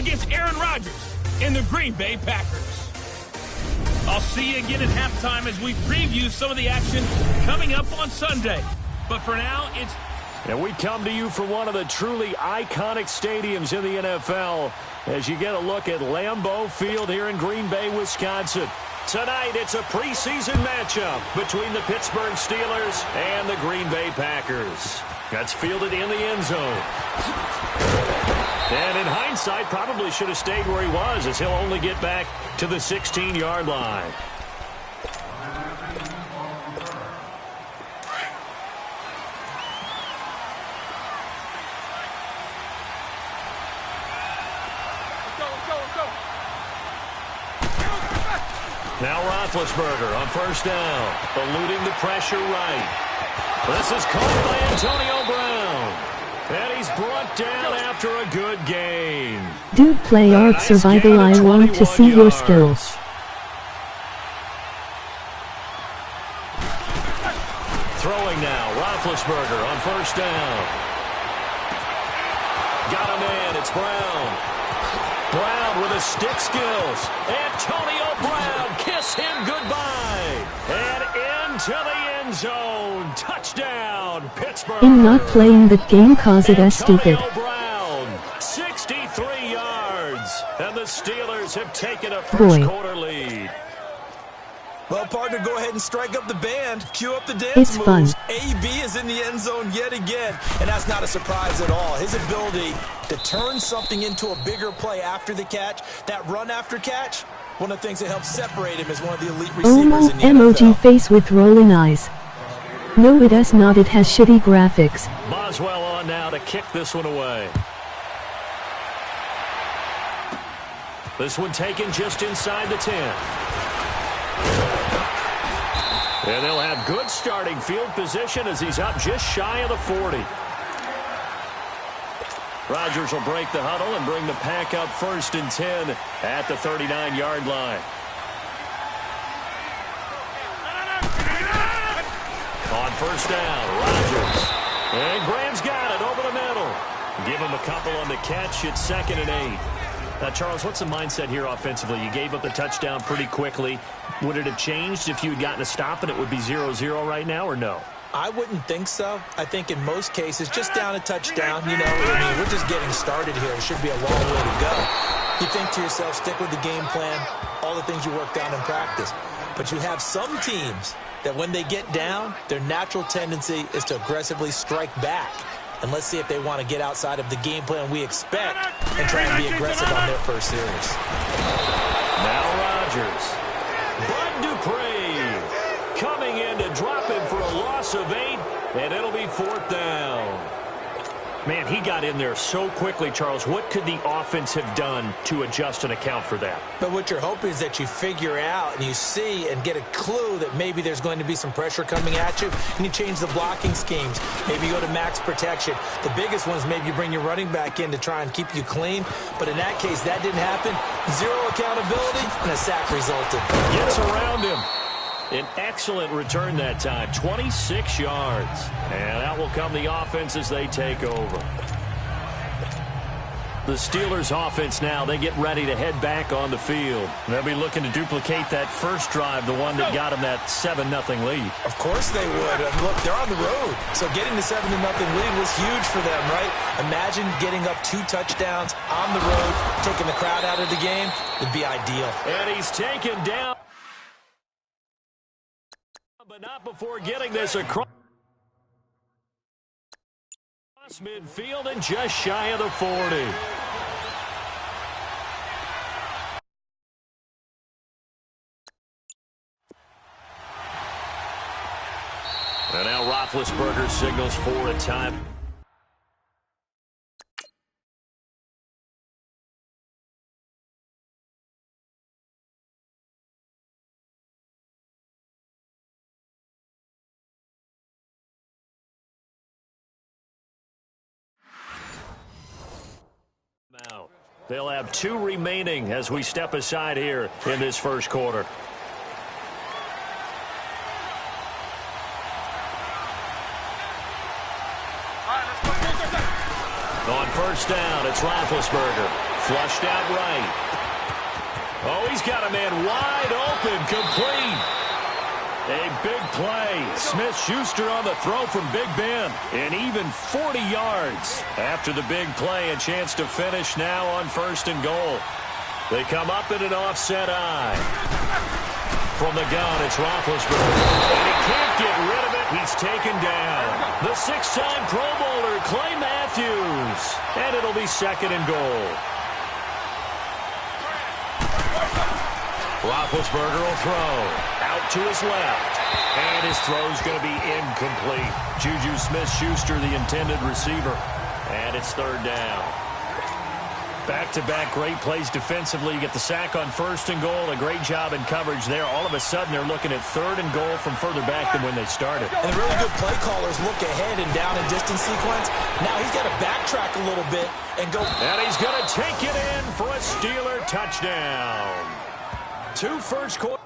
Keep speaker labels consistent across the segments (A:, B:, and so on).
A: against Aaron Rodgers and the Green Bay Packers. I'll see you again at halftime as we preview some of the action coming up on Sunday. But for now, it's...
B: And we come to you from one of the truly iconic stadiums in the NFL as you get a look at Lambeau Field here in Green Bay, Wisconsin. Tonight, it's a preseason matchup between the Pittsburgh Steelers and the Green Bay Packers. That's fielded in the end zone. And in hindsight, probably should have stayed where he was as he'll only get back to the 16-yard line. Now Roethlisberger on first down, eluding the pressure right. This is caught by Antonio Brown. And he's brought down after a good game.
C: Dude, play Ark Survival. I want to see your skills.
B: Throwing now, Roethlisberger on first down. Got a man, it's Brown. Brown with his stick skills. Antonio Brown, kiss him goodbye. And into the end zone. Touchdown, Pittsburgh.
C: I'm not playing that game cause it is stupid.
B: Brown, 63 yards. And the Steelers have taken a first quarter lead.
D: Well, partner, go ahead and strike up the band. Cue up the dance
C: It's
D: moves.
C: fun.
D: AB is in the end zone yet again, and that's not a surprise at all. His ability to turn something into a bigger play after the catch, that run after catch, one of the things that helps separate him is one of the elite receivers in the
C: emoji
D: NFL.
C: face with rolling eyes. No, it is not. It has shitty graphics.
B: Boswell on now to kick this one away. This one taken just inside the 10. And they'll have good starting field position as he's up just shy of the 40. Rodgers will break the huddle and bring the pack up first and 10 at the 39-yard line. On first down, Rodgers. And Graham's got it over the middle. Give him a couple on the catch. It's 2nd and 8. Now, Charles, what's the mindset here offensively? You gave up the touchdown pretty quickly. Would it have changed if you had gotten a stop and it would be 0-0 right now, or no?
D: I wouldn't think so. I think in most cases, just down a touchdown, you know, I mean, we're just getting started here. It should be a long way to go. You think to yourself, stick with the game plan, all the things you worked on in practice. But you have some teams that when they get down, their natural tendency is to aggressively strike back. And let's see if they want to get outside of the game plan we expect and try and be aggressive on their first series.
B: Now Rodgers. Bud Dupree coming in to drop him for a loss of 8, and it'll be 4th down. Man, he got in there so quickly, Charles. What could the offense have done to adjust and account for that?
D: But what you're hoping is that you figure out and you see and get a clue that maybe there's going to be some pressure coming at you, and you change the blocking schemes. Maybe you go to max protection. The biggest one is maybe you bring your running back in to try and keep you clean. But in that case, that didn't happen. 0 accountability, and a sack resulted.
B: Gets around him. An excellent return that time, 26 yards. And out will come the offense as they take over. The Steelers offense now, they get ready to head back on the field. They'll be looking to duplicate that first drive, the one that got them that 7-0 lead.
D: Of course they would. Look, they're on the road. So getting the 7-0 lead was huge for them, right? Imagine getting up 2 touchdowns on the road, taking the crowd out of the game. Would be ideal.
B: And he's taken down. But not before getting this across midfield and just shy of the 40. And now Roethlisberger signals for a time. Now, they'll have 2 remaining as we step aside here in this first quarter. On first down, it's Roethlisberger. Flushed out right. Oh, he's got a man wide open, complete. A big play. Smith-Schuster on the throw from Big Ben. And even 40 yards. After the big play, a chance to finish now on 1st and goal. They come up in an offset eye. From the gun, it's Roethlisberger. And he can't get rid of it. He's taken down. The 6-time Pro Bowler, Clay Matthews. And it'll be 2nd and goal. Roethlisberger will throw. Out to his left. And his throw's going to be incomplete. Juju Smith-Schuster, the intended receiver. And it's 3rd down. Back-to-back great plays defensively. You get the sack on 1st and goal. A great job in coverage there. All of a sudden, they're looking at 3rd and goal from further back than when they started.
D: And the really good play callers look ahead and down and distance sequence. Now he's got to backtrack a little bit and go.
B: And he's going to take it in for a Steeler touchdown. 2 first quarter.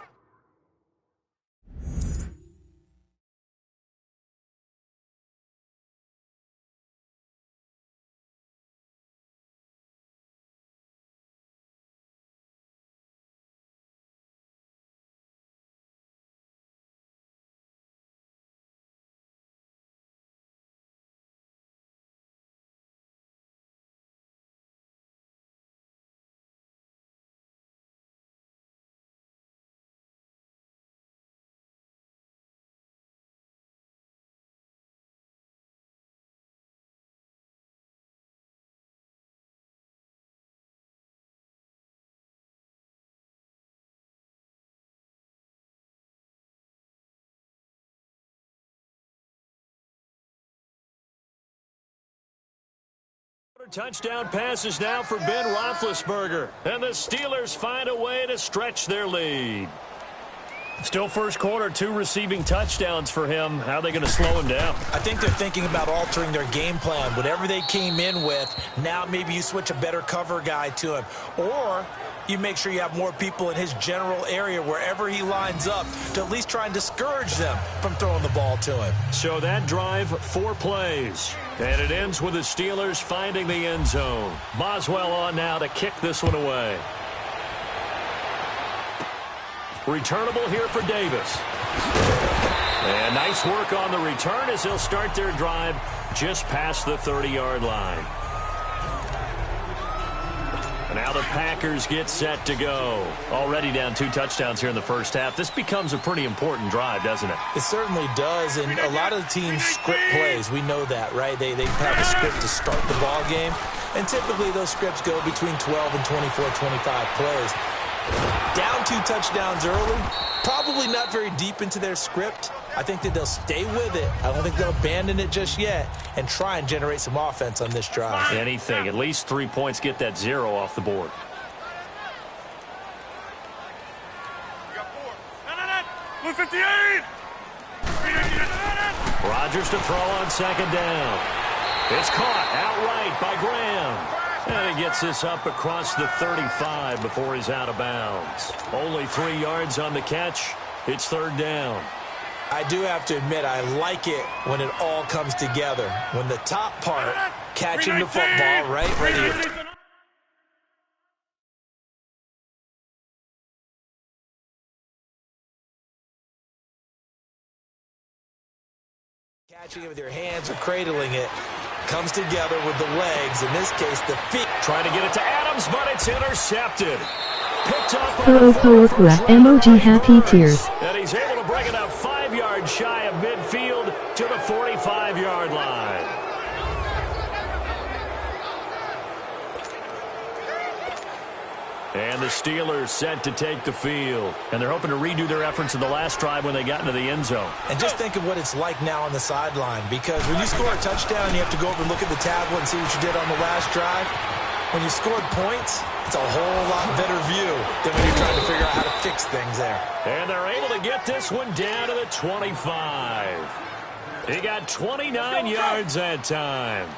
B: Touchdown passes now for Ben Roethlisberger. And the Steelers find a way to stretch their lead. Still first quarter, 2 receiving touchdowns for him. How are they going to slow him down?
D: I think they're thinking about altering their game plan. Whatever they came in with, now maybe you switch a better cover guy to him. Or you make sure you have more people in his general area wherever he lines up to at least try and discourage them from throwing the ball to him.
B: So that drive, 4 plays. And it ends with the Steelers finding the end zone. Boswell on now to kick this one away. Returnable here for Davis. And nice work on the return as they'll start their drive just past the 30-yard line. Now the Packers get set to go. Already down 2 touchdowns here in the first half. This becomes a pretty important drive, doesn't it?
D: It certainly does, and a lot of the teams script plays. We know that, right? They have a script to start the ball game, and typically those scripts go between 12 and 24, 25 plays. Down 2 touchdowns early, probably not very deep into their script. I think that they'll stay with it. I don't think they'll abandon it just yet and try and generate some offense on this drive.
B: Anything. At least 3 points, get that 0 off the board.
E: Blue 58!
B: Rodgers to throw on 2nd down. It's caught outright by Graham. And he gets this up across the 35 before he's out of bounds. Only 3 yards on the catch. It's 3rd down.
D: I do have to admit, I like it when it all comes together. When the top part, catching the football right here. Catching it with your hands or cradling it. Comes together with the legs, in this case, the feet.
B: Trying to get it to Adams, but it's intercepted. Picked up
C: emoji happy tears.
B: And he's able to bring it up 5 yards shy of midfield to the 45-yard line. And the Steelers set to take the field. And they're hoping to redo their efforts in the last drive when they got into the end zone.
D: And just think of what it's like now on the sideline. Because when you score a touchdown, you have to go over and look at the tablet and see what you did on the last drive. When you scored points, it's a whole lot better view than when you're trying to figure out how to fix things there.
B: And they're able to get this one down to the 25. He got 29 yards that time.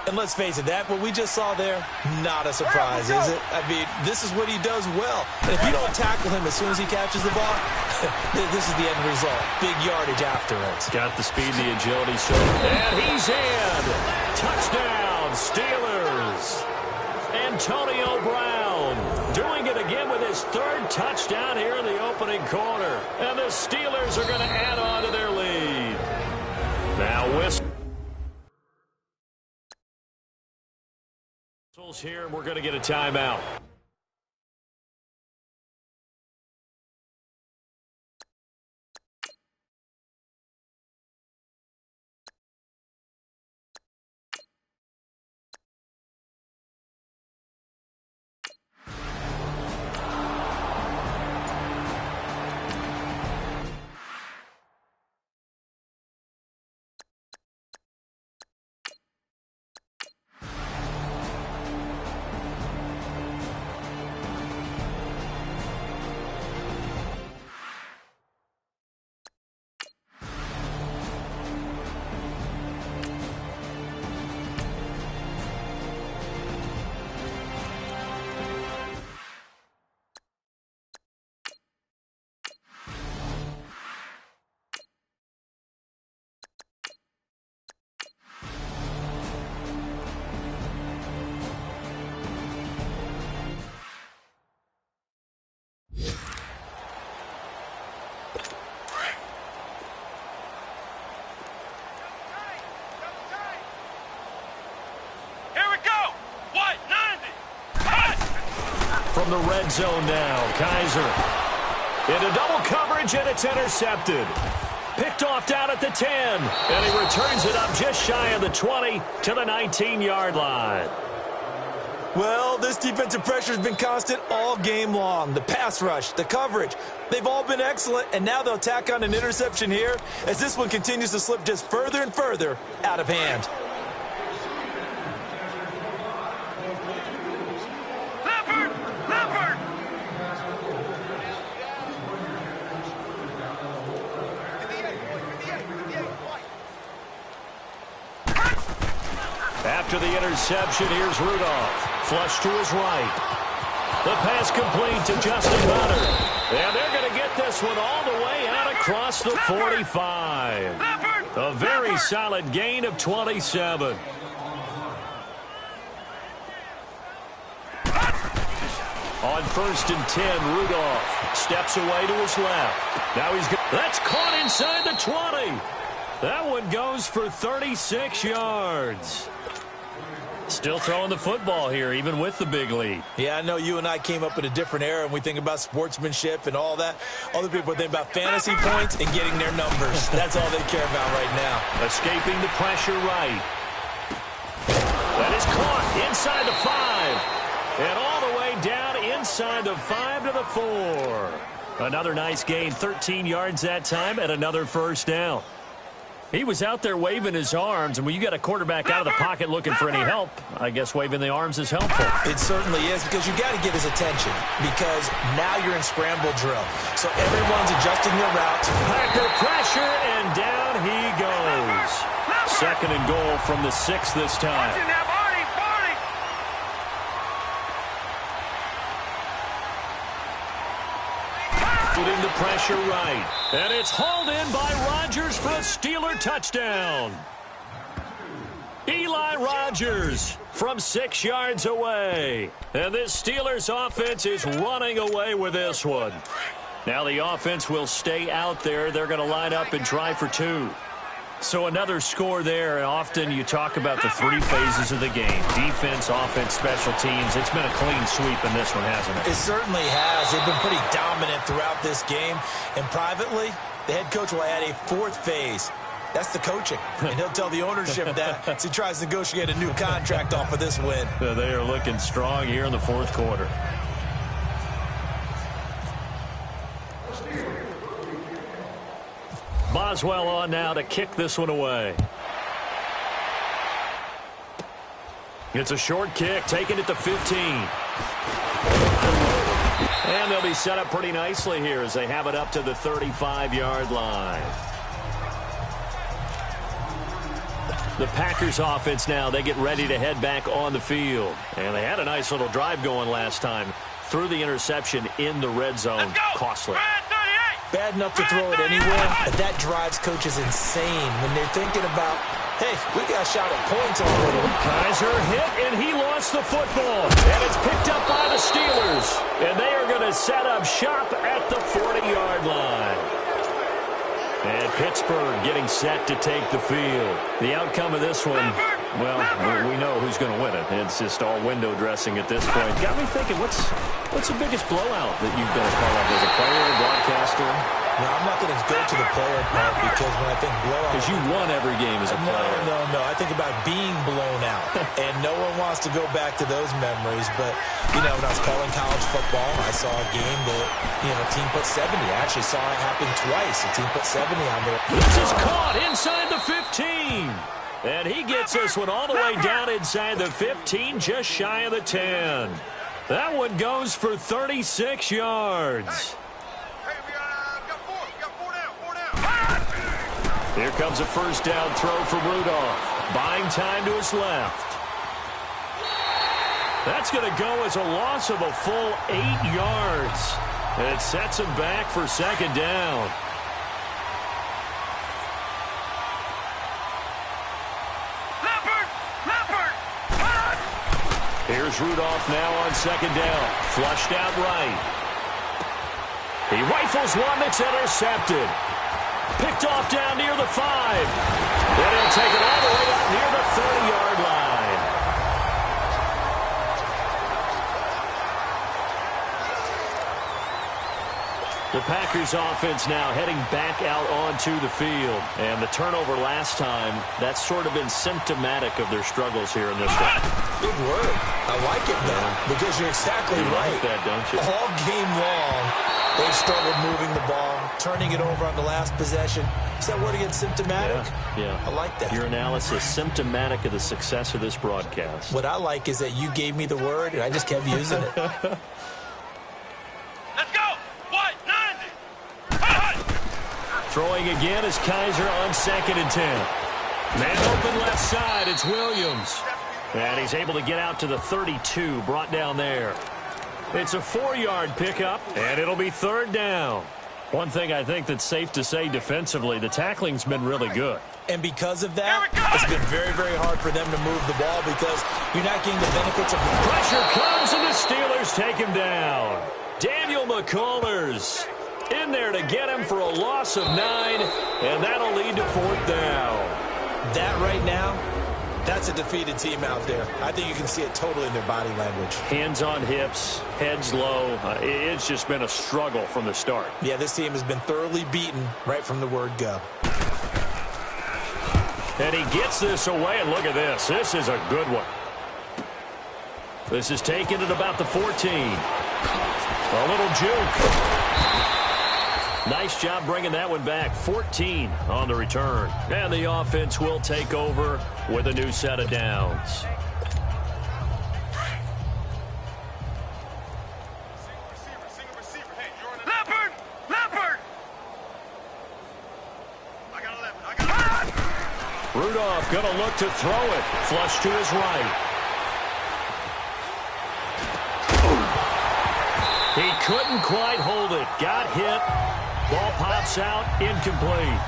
D: And let's face it, that what we just saw there, not a surprise, is it? I mean, this is what he does well. And if you don't tackle him as soon as he catches the ball, this is the end result. Big yardage afterwards.
B: Got the speed, the agility, and he's in. Touchdown, Steelers. And Antonio Brown doing it again with his third touchdown here in the opening quarter. And the Steelers are going to add on to their lead. Now whistles here, and we're going to get a timeout. From the red zone now, Kaiser into double coverage, and it's intercepted. Picked off down at the 10, and he returns it up just shy of the 20 to the 19-yard line.
D: Well, this defensive pressure has been constant all game long. The pass rush, the coverage, they've all been excellent, and now they'll tack on an interception here as this one continues to slip just further and further out of hand.
B: After the interception, here's Rudolph. Flush to his right. The pass complete to Justin Goddard. And they're going to get this one all the way out across the 45. A very solid gain of 27. On 1st and 10, Rudolph steps away to his left. Now he's got... That's caught inside the 20. That one goes for 36 yards. Still throwing the football here, even with the big lead.
D: Yeah, I know you and I came up in a different era, and we think about sportsmanship and all that. Other people think about fantasy points and getting their numbers. That's all they care about right now.
B: Escaping the pressure right. That is caught inside the 5. And all the way down inside the 5 to the 4. Another nice gain, 13 yards that time, and another first down. He was out there waving his arms, and when you got a quarterback out of the pocket looking for any help, I guess waving the arms is helpful.
D: It certainly is, because you got to get his attention, because now you're in scramble drill. So everyone's adjusting their routes.
B: Packer pressure, and down he goes. 2nd and goal from the 6 this time. In the pressure right. And it's hauled in by Rodgers for a Steeler touchdown. Eli Rodgers from 6 yards away. And this Steelers offense is running away with this one. Now the offense will stay out there. They're going to line up and try for 2. So another score there, and often you talk about the 3 phases of the game. Defense, offense, special teams. It's been a clean sweep in this one, hasn't it?
D: It certainly has. They've been pretty dominant throughout this game. And privately, the head coach will add a 4th phase. That's the coaching. And he'll tell the ownership that as he tries to negotiate a new contract off of this win.
B: They are looking strong here in the 4th quarter. Boswell on now to kick this one away. It's a short kick, taking it to 15. And they'll be set up pretty nicely here as they have it up to the 35-yard line. The Packers offense now, they get ready to head back on the field. And they had a nice little drive going last time. Threw the interception in the red zone. Costly.
D: Bad enough to throw it anywhere, but that drives coaches insane when they're thinking about Hey, we got shot at points already.
B: Kaiser hit, and he lost the football. And it's picked up by the Steelers. And they are going to set up shop at the 40-yard line. And Pittsburgh getting set to take the field. The outcome of this one, well, we know who's going to win it. It's just all window dressing at this point. Got me thinking, what's the biggest blowout that you've been a part of as a player, broadcaster?
D: No, I'm not going to go to the player part because when I think blowout...
B: Because you won every game as a player.
D: No. I think about being blown out. And no one wants to go back to those memories. But, when I was calling college football, I saw a game that, a team put 70. I actually saw it happen twice. A team put 70 on there.
B: This is caught inside the 15. And he gets this one all the way down inside the 15, just shy of the 10. That one goes for 36 yards. Here comes a first down throw from Rudolph. Buying time to his left. That's going to go as a loss of a full 8 yards. And it sets him back for second down. Here's Rudolph now on second down. Flushed out right. He rifles one that's intercepted. Picked off down near the 5. Then he'll take it all the way out near the 30-yard line. The Packers offense now heading back out onto the field. And the turnover last time, that's sort of been symptomatic of their struggles here in this one.
D: Big word. I like it, though, because you're exactly right.
B: Like that, don't you?
D: All game long, they've struggled moving the ball, turning it over on the last possession. Is that word again, symptomatic?
B: Yeah.
D: I like that.
B: Your analysis, symptomatic of the success of this broadcast.
D: What I like is that you gave me the word, and I just kept using it.
E: Let's go! What? 90!
B: Throwing again is Kaiser on second and 10. Man open left side, it's Williams. And he's able to get out to the 32, brought down there. It's a 4-yard pickup, and it'll be third down. One thing I think that's safe to say defensively, the tackling's been really good.
D: And because of that, it's been very, very hard for them to move the ball because you're not getting the benefits of the
B: pressure comes, and the Steelers take him down. Daniel McCullers in there to get him for a loss of 9, and that'll lead to fourth down.
D: That right now, that's a defeated team out there. I think you can see it totally in their body language.
B: Hands on hips, heads low. It's just been a struggle from the start.
D: Yeah, this team has been thoroughly beaten right from the word go.
B: And he gets this away, and look at this. This is a good one. This is taken at about the 14. A little juke. Nice job bringing that one back. 14 on the return. And the offense will take over with a new set of downs.
E: Leopard! Leopard! I got 11.
B: Rudolph going to look to throw it. Flush to his right. He couldn't quite hold it. Got hit. Ball pops out, incomplete.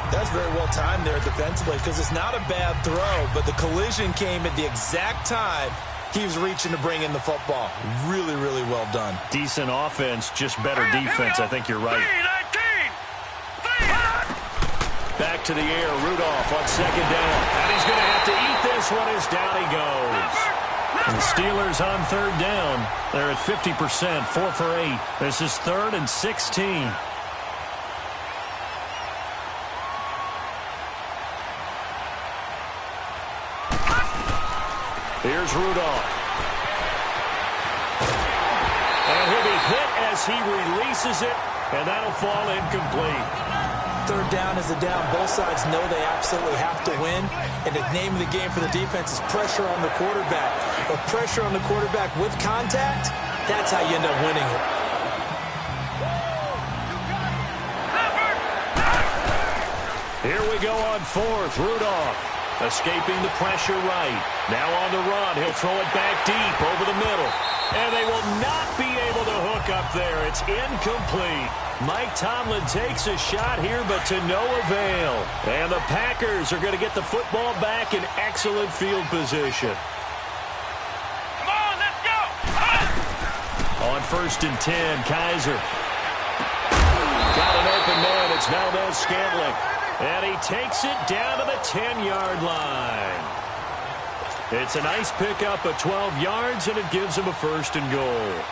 D: That's very well timed there defensively because it's not a bad throw, but the collision came at the exact time he was reaching to bring in the football. Really, really well done.
B: Decent offense, just better defense. I think you're right. Back to the air, Rudolph on second down. And he's going to have to eat this one as down he goes. And the Steelers on third down. They're at 50%, 4 for 8. This is 3rd and 16. Here's Rudolph. And he'll be hit as he releases it, and that'll fall incomplete.
D: Third down is a down. Both sides know they absolutely have to win. And the name of the game for the defense is pressure on the quarterback. But pressure on the quarterback with contact, that's how you end up winning it.
B: Here we go on fourth. Rudolph escaping the pressure right. Now on the run. He'll throw it back deep over the middle. And they will not be able to hook up there. It's incomplete. Mike Tomlin takes a shot here, but to no avail. And the Packers are going to get the football back in excellent field position.
E: Come on, let's go!
B: On 1st and 10, Kaiser. Got an open man. It's Valdez-Scantling. And he takes it down to the 10-yard line. It's a nice pickup of 12 yards, and it gives him a 1st and goal.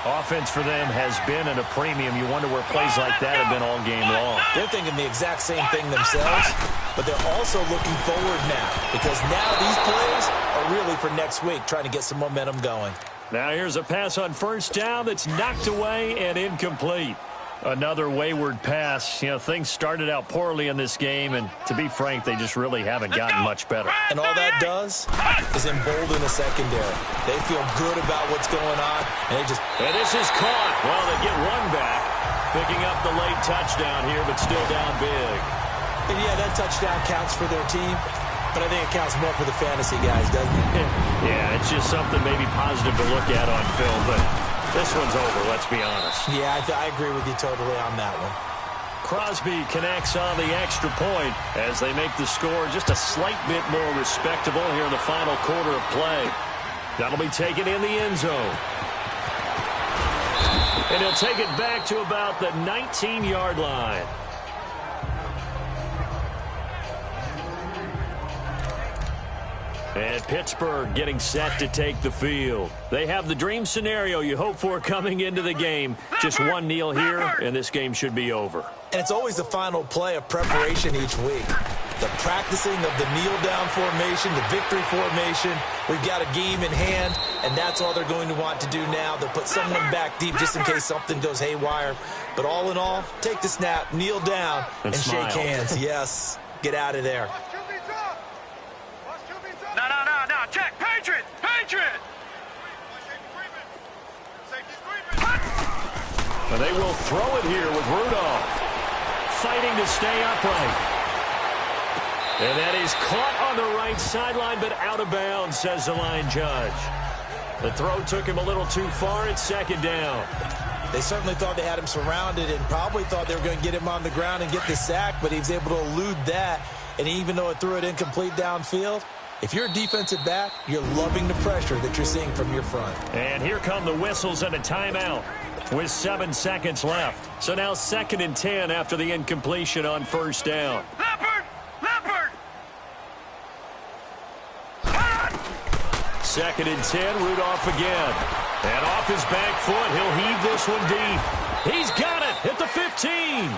B: Offense for them has been at a premium. You wonder where plays like that have been all game long.
D: They're thinking the exact same thing themselves, but they're also looking forward now because now these plays are really for next week, trying to get some momentum going.
B: Now here's a pass on 1st down that's knocked away and incomplete. Another wayward pass. You know, things started out poorly in this game, and to be frank, they just really haven't gotten much better.
D: And all that does is embolden the secondary. They feel good about what's going on, and they just...
B: And this is caught. Well, they get one back, picking up the late touchdown here, but still down big.
D: And yeah, that touchdown counts for their team, but I think it counts more for the fantasy guys, doesn't it?
B: Yeah, it's just something maybe positive to look at on film, but this one's over, let's be honest.
D: Yeah, I agree with you totally on that one.
B: Crosby connects on the extra point as they make the score just a slight bit more respectable here in the final quarter of play. That'll be taken in the end zone. And he'll take it back to about the 19-yard line. And Pittsburgh getting set to take the field. They have the dream scenario you hope for coming into the game. Just one kneel here, and this game should be over.
D: And it's always the final play of preparation each week. The practicing of the kneel-down formation, the victory formation. We've got a game in hand, and that's all they're going to want to do now. They'll put someone back deep just in case something goes haywire. But all in all, take the snap, kneel down, and shake hands. Yes, get out of there.
E: No, check. Patriot!
B: And they will throw it here with Rudolph. Fighting to stay upright. And that is caught on the right sideline, but out of bounds, says the line judge. The throw took him a little too far. It's 2nd down.
D: They certainly thought they had him surrounded and probably thought they were going to get him on the ground and get the sack, but he was able to elude that. And even though it threw it incomplete downfield, if you're a defensive back, you're loving the pressure that you're seeing from your front.
B: And here come the whistles and a timeout with 7 seconds left. So now 2nd and 10 after the incompletion on 1st down.
E: Leopard!
B: 2nd and 10, Rudolph again. And off his back foot, he'll heave this one deep. He's got it at the 15.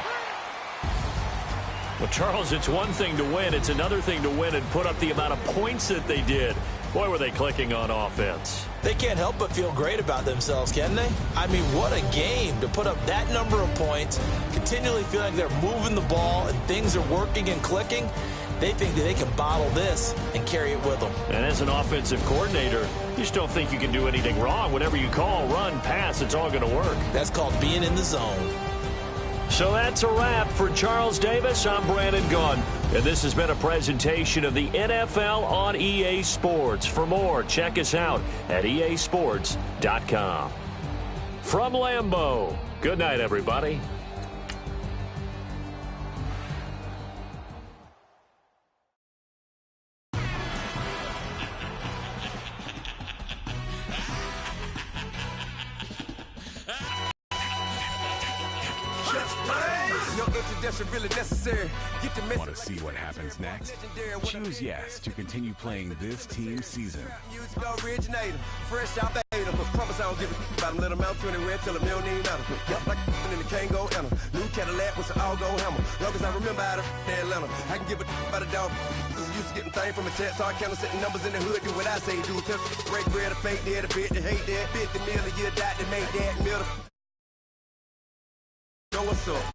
B: Well, Charles, it's one thing to win. It's another thing to win and put up the amount of points that they did. Boy, were they clicking on offense.
D: They can't help but feel great about themselves, can they? I mean, what a game to put up that number of points, continually feeling like they're moving the ball and things are working and clicking. They think that they can bottle this and carry it with them.
B: And as an offensive coordinator, you just don't think you can do anything wrong. Whatever you call, run, pass, it's all going to work.
D: That's called being in the zone.
B: So that's a wrap for Charles Davis. I'm Brandon Gunn, and this has been a presentation of the NFL on EA Sports. For more, check us out at easports.com. From Lambeau, good night, everybody.
F: Really necessary. Want to see what happens next? Choose yes to continue playing this team season. Fresh out the promise I don't give a about them. Let them out 20 red till a million need out. Yup, like in the Kango and a new Cadillac with an all-go hammer. Long as I remember out of Atlanta, I can give a about a dog. Cause I'm used to getting things from a text, so I can't setting numbers in the hood. Do what I say, do. Break bread, a fake dead, a bit to hate that. 50 million, you died to make that middle. Know what's up?